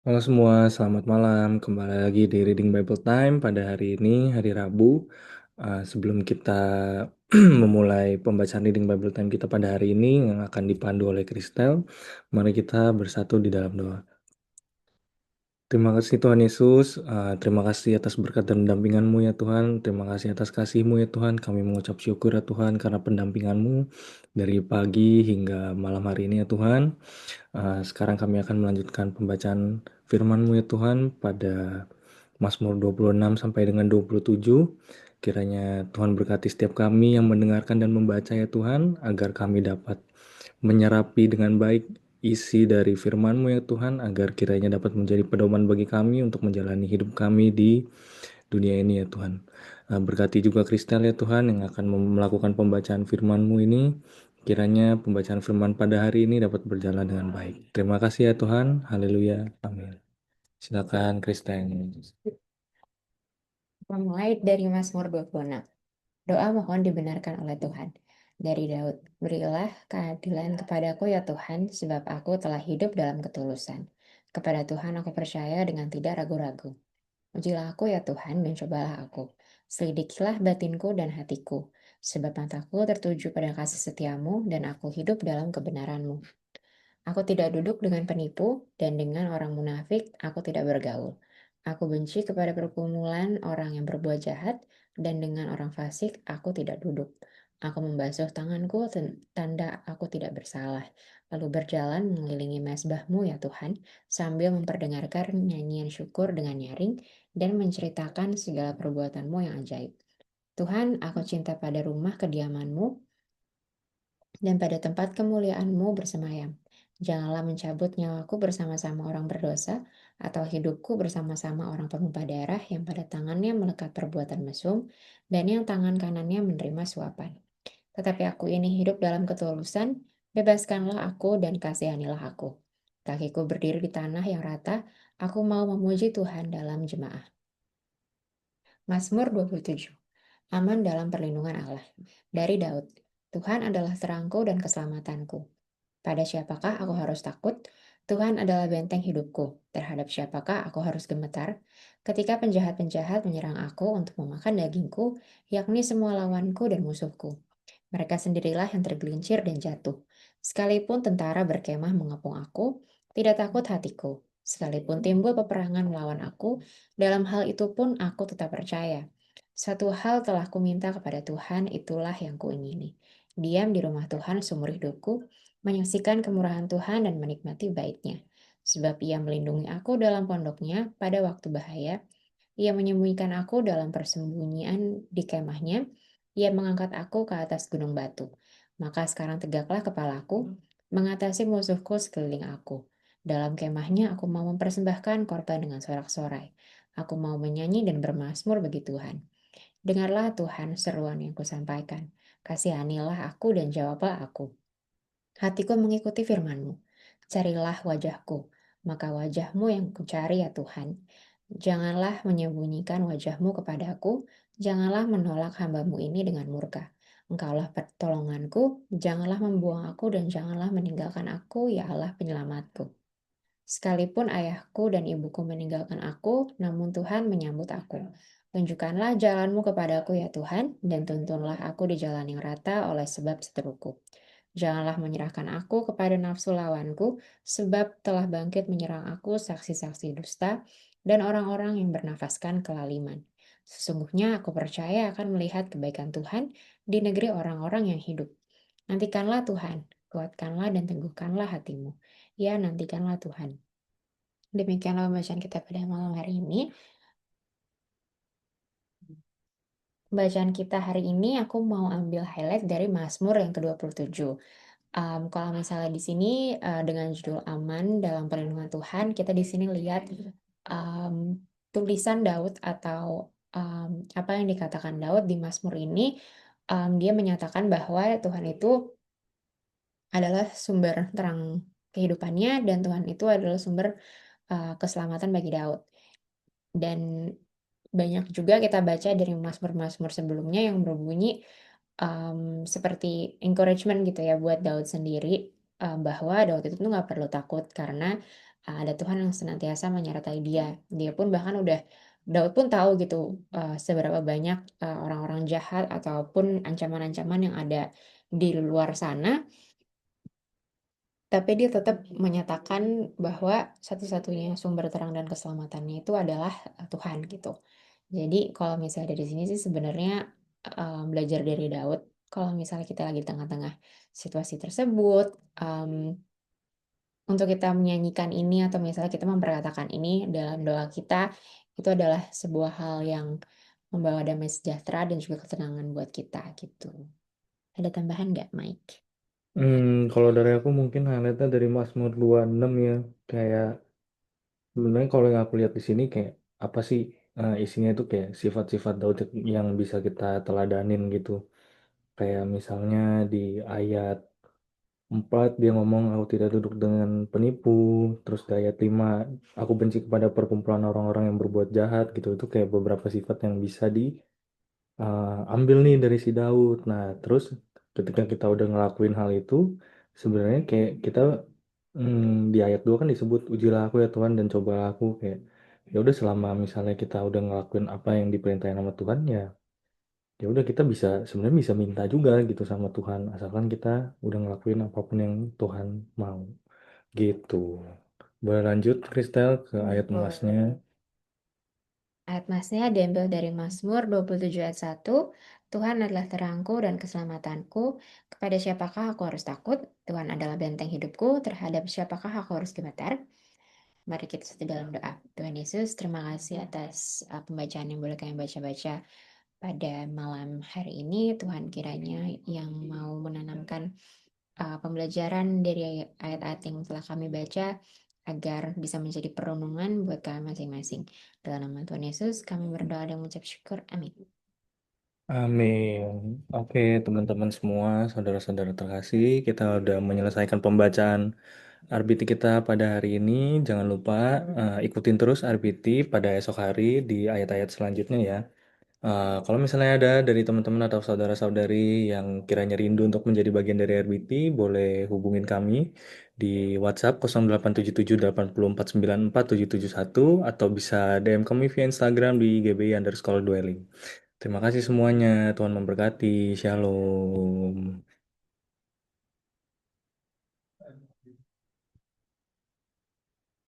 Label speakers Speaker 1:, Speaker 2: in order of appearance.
Speaker 1: Halo semua, selamat malam. Kembali lagi di Reading Bible Time pada hari ini, hari Rabu. Sebelum kita memulai pembacaan Reading Bible Time kita pada hari ini yang akan dipandu oleh Kristel, mari kita bersatu di dalam doa. Terima kasih Tuhan Yesus, terima kasih atas berkat dan pendampingan-Mu ya Tuhan, terima kasih atas kasih-Mu ya Tuhan, kami mengucap syukur ya Tuhan karena pendampingan-Mu dari pagi hingga malam hari ini ya Tuhan. Sekarang kami akan melanjutkan pembacaan firman-Mu ya Tuhan pada Mazmur 26 sampai dengan 27. Kiranya Tuhan berkati setiap kami yang mendengarkan dan membaca ya Tuhan, agar kami dapat menyerapi dengan baik isi dari firman-Mu ya Tuhan, agar kiranya dapat menjadi pedoman bagi kami untuk menjalani hidup kami di dunia ini ya Tuhan. Berkati juga Kristal ya Tuhan yang akan melakukan pembacaan firman-Mu ini. Kiranya pembacaan firman pada hari ini dapat berjalan dengan baik. Terima kasih ya Tuhan. Haleluya. Amin. Silakan Kristal.
Speaker 2: Memulai dari Mazmur 26. Doa mohon dibenarkan oleh Tuhan. Dari Daud, berilah keadilan kepadaku ya Tuhan, sebab aku telah hidup dalam ketulusan. Kepada Tuhan aku percaya dengan tidak ragu-ragu. Ujilah aku ya Tuhan dan cobalah aku. Selidikilah batinku dan hatiku, sebab mataku tertuju pada kasih setiamu dan aku hidup dalam kebenaranmu. Aku tidak duduk dengan penipu, dan dengan orang munafik aku tidak bergaul. Aku benci kepada pergumulan orang yang berbuat jahat, dan dengan orang fasik aku tidak duduk. Aku membasuh tanganku, tanda aku tidak bersalah, lalu berjalan mengelilingi mezbahmu ya Tuhan, sambil memperdengarkan nyanyian syukur dengan nyaring, dan menceritakan segala perbuatanmu yang ajaib. Tuhan, aku cinta pada rumah kediamanmu, dan pada tempat kemuliaan-Mu bersemayam. Janganlah mencabut nyawaku bersama-sama orang berdosa, atau hidupku bersama-sama orang penumpah darah yang pada tangannya melekat perbuatan mesum, dan yang tangan kanannya menerima suapan. Tetapi aku ini hidup dalam ketulusan, bebaskanlah aku dan kasihanilah aku. Kakiku berdiri di tanah yang rata, aku mau memuji Tuhan dalam jemaah. Mazmur 27. Aman dalam perlindungan Allah. Dari Daud. Tuhan adalah terangku dan keselamatanku. Pada siapakah aku harus takut? Tuhan adalah benteng hidupku. Terhadap siapakah aku harus gemetar? Ketika penjahat-penjahat menyerang aku untuk memakan dagingku, yakni semua lawanku dan musuhku. Mereka sendirilah yang tergelincir dan jatuh. Sekalipun tentara berkemah mengepung aku, tidak takut hatiku. Sekalipun timbul peperangan melawan aku, dalam hal itu pun aku tetap percaya. Satu hal telah kuminta kepada Tuhan, itulah yang kuingini. Diam di rumah Tuhan seumur hidupku, menyaksikan kemurahan Tuhan dan menikmati baiknya. Sebab ia melindungi aku dalam pondoknya pada waktu bahaya. Ia menyembunyikan aku dalam persembunyian di kemahnya. Ia mengangkat aku ke atas gunung batu. Maka sekarang tegaklah kepalaku, mengatasi musuhku sekeliling aku. Dalam kemahnya aku mau mempersembahkan korban dengan sorak-sorai. Aku mau menyanyi dan bermazmur bagi Tuhan. Dengarlah Tuhan seruan yang kusampaikan. Kasihanilah aku dan jawablah aku. Hatiku mengikuti firman-Mu. Carilah wajahku, maka wajah-Mu yang kucari ya Tuhan. Janganlah menyembunyikan wajah-Mu kepadaku, janganlah menolak hamba-Mu ini dengan murka. Engkaulah pertolonganku, janganlah membuang aku dan janganlah meninggalkan aku, ya Allah penyelamatku. Sekalipun ayahku dan ibuku meninggalkan aku, namun Tuhan menyambut aku. Tunjukkanlah jalanmu kepadaku ya Tuhan, dan tuntunlah aku di jalan yang rata oleh sebab seteruku. Janganlah menyerahkan aku kepada nafsu lawanku, sebab telah bangkit menyerang aku saksi-saksi dusta dan orang-orang yang bernafaskan kelaliman. Sesungguhnya aku percaya akan melihat kebaikan Tuhan di negeri orang-orang yang hidup. Nantikanlah Tuhan, kuatkanlah dan teguhkanlah hatimu. Ya, nantikanlah Tuhan. Demikianlah pembacaan kita pada malam hari ini. Bacaan kita hari ini aku mau ambil highlight dari Mazmur yang ke-27. Kalau misalnya di sini dengan judul Aman dalam Perlindungan Tuhan, kita di sini lihat um, tulisan Daud atau apa yang dikatakan Daud di Mazmur ini. Dia menyatakan bahwa Tuhan itu adalah sumber terang kehidupannya dan Tuhan itu adalah sumber keselamatan bagi Daud. Dan banyak juga kita baca dari mazmur-mazmur sebelumnya yang berbunyi seperti encouragement gitu ya buat Daud sendiri. bahwa Daud itu tuh nggak perlu takut karena ada Tuhan yang senantiasa menyertai dia. Dia pun bahkan udah Daud pun tahu gitu seberapa banyak orang-orang jahat ataupun ancaman-ancaman yang ada di luar sana, tapi dia tetap menyatakan bahwa satu-satunya sumber terang dan keselamatannya itu adalah Tuhan gitu. Jadi kalau misalnya dari sini sih sebenarnya belajar dari Daud, kalau misalnya kita lagi di tengah-tengah situasi tersebut, em, untuk kita menyanyikan ini atau misalnya kita memperkatakan ini dalam doa kita, itu adalah sebuah hal yang membawa damai sejahtera dan juga ketenangan buat kita gitu. Ada tambahan nggak, Mike?
Speaker 1: Kalau dari aku mungkin highlightnya dari Mazmur 26 ya. Kayak sebenarnya kalau yang aku lihat di sini kayak apa sih isinya itu kayak sifat-sifat Daud yang bisa kita teladanin gitu. Kayak misalnya di ayat 4 dia ngomong aku tidak duduk dengan penipu. Terus di ayat 5 aku benci kepada perkumpulan orang-orang yang berbuat jahat gitu. Itu kayak beberapa sifat yang bisa ambil nih dari si Daud. Nah, terus ketika kita udah ngelakuin hal itu, sebenarnya kayak kita di ayat 2 kan disebut ujilah aku ya Tuhan dan cobalah aku kayak ya udah selama misalnya kita udah ngelakuin apa yang diperintahkan sama Tuhan ya ya udah kita bisa sebenarnya bisa minta juga gitu sama Tuhan asalkan kita udah ngelakuin apapun yang Tuhan mau gitu. Berlanjut Kristel ke ayat emasnya.
Speaker 2: Ayat masnya diambil dari Mazmur 27 ayat 1. Tuhan adalah terangku dan keselamatanku. Kepada siapakah aku harus takut? Tuhan adalah benteng hidupku. Terhadap siapakah aku harus gemetar? Mari kita satu dalam doa. Tuhan Yesus, terima kasih atas pembacaan yang boleh kami baca-baca pada malam hari ini. Tuhan kiranya yang mau menanamkan pembelajaran dari ayat-ayat yang telah kami baca agar bisa menjadi perenungan buat kami masing-masing. Dalam nama Tuhan Yesus, kami berdoa dan mengucap syukur. Amin.
Speaker 1: Amin. Oke, teman-teman semua, saudara-saudara terkasih, kita udah menyelesaikan pembacaan RBT kita pada hari ini. Jangan lupa ikutin terus RBT pada esok hari di ayat-ayat selanjutnya ya. Kalau misalnya ada dari teman-teman atau saudara-saudari yang kiranya rindu untuk menjadi bagian dari RBT, boleh hubungin kami di WhatsApp 087780494771 atau bisa DM kami via Instagram di gbi_dwelling. Terima kasih semuanya. Tuhan memberkati. Shalom.